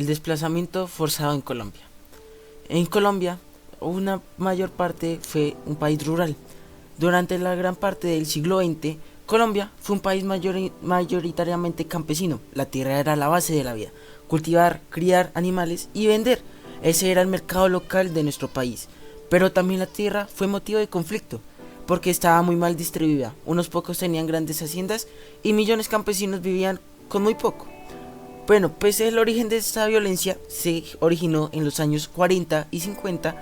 El desplazamiento forzado en Colombia. En Colombia, una mayor parte fue un país rural. Durante la gran parte del siglo XX, Colombia fue un país mayoritariamente campesino. La tierra era la base de la vida. Cultivar, criar animales y vender. Ese era el mercado local de nuestro país. Pero también la tierra fue motivo de conflicto, porque estaba muy mal distribuida. Unos pocos tenían grandes haciendas y millones de campesinos vivían con muy poco. Bueno, pues el origen de esta violencia se originó en los años 40 y 50,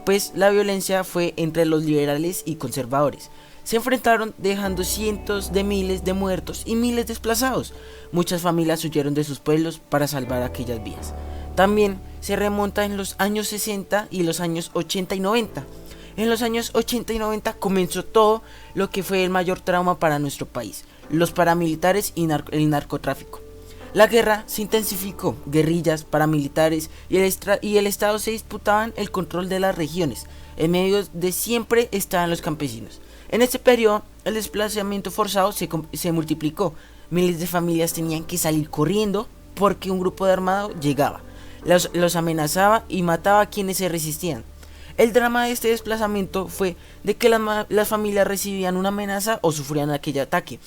pues la violencia fue entre los liberales y conservadores. Se enfrentaron dejando cientos de miles de muertos y miles desplazados. Muchas familias huyeron de sus pueblos para salvar aquellas vías. También se remonta en los años 60 y los años 80 y 90. En los años 80 y 90 comenzó todo lo que fue el mayor trauma para nuestro país: los paramilitares y el narcotráfico. La guerra se intensificó, guerrillas, paramilitares y el Estado se disputaban el control de las regiones. En medio de siempre estaban los campesinos. En este periodo, el desplazamiento forzado se multiplicó. Miles de familias tenían que salir corriendo porque un grupo de armado llegaba. Los amenazaba y mataba a quienes se resistían. El drama de este desplazamiento fue de que las familias recibían una amenaza o sufrían aquel ataque.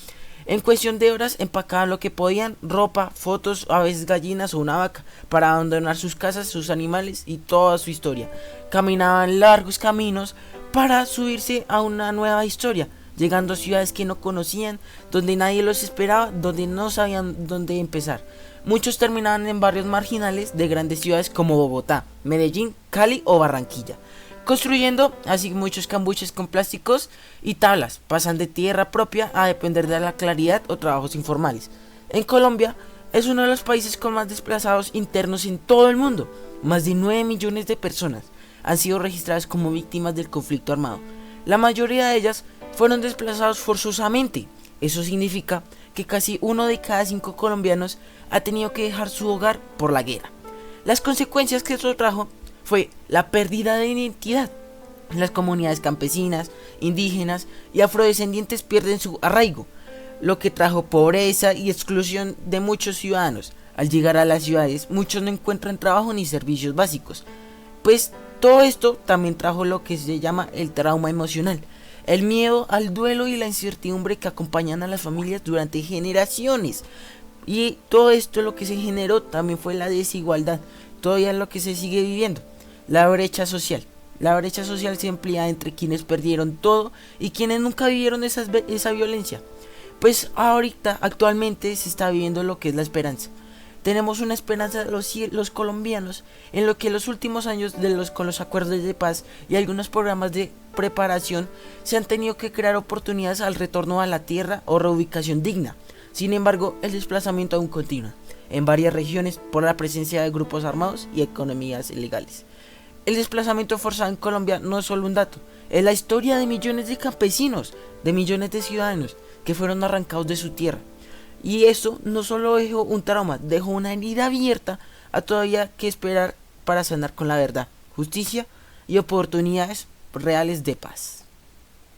En cuestión de horas empacaban lo que podían: ropa, fotos, a veces gallinas o una vaca, para abandonar sus casas, sus animales y toda su historia. Caminaban largos caminos para subirse a una nueva historia, llegando a ciudades que no conocían, donde nadie los esperaba, donde no sabían dónde empezar. Muchos terminaban en barrios marginales de grandes ciudades como Bogotá, Medellín, Cali o Barranquilla, construyendo así muchos cambuches con plásticos y tablas. Pasan de tierra propia a depender de la claridad o trabajos informales. En Colombia es uno de los países con más desplazados internos en todo el mundo. Más de 9 millones de personas han sido registradas como víctimas del conflicto armado. La mayoría de ellas fueron desplazados forzosamente. Eso significa que casi 1 de cada 5 colombianos ha tenido que dejar su hogar por la guerra. Las consecuencias que esto trajo fue la pérdida de identidad. Las comunidades campesinas, indígenas y afrodescendientes pierden su arraigo, lo que trajo pobreza y exclusión de muchos ciudadanos. Al llegar a las ciudades, muchos no encuentran trabajo ni servicios básicos. Pues todo esto también trajo lo que se llama el trauma emocional, el miedo al duelo y la incertidumbre que acompañan a las familias durante generaciones. Y todo esto lo que se generó también fue la desigualdad, todavía lo que se sigue viviendo. La brecha social. La brecha social se amplía entre quienes perdieron todo y quienes nunca vivieron esa violencia. Pues ahorita, actualmente, se está viviendo lo que es la esperanza. Tenemos una esperanza los colombianos en lo que en los últimos años con los acuerdos de paz y algunos programas de preparación se han tenido que crear oportunidades al retorno a la tierra o reubicación digna. Sin embargo, el desplazamiento aún continúa en varias regiones por la presencia de grupos armados y economías ilegales. El desplazamiento forzado en Colombia no es solo un dato, es la historia de millones de campesinos, de millones de ciudadanos que fueron arrancados de su tierra. Y eso no solo dejó un trauma, dejó una herida abierta a todavía que esperar para sanar con la verdad, justicia y oportunidades reales de paz.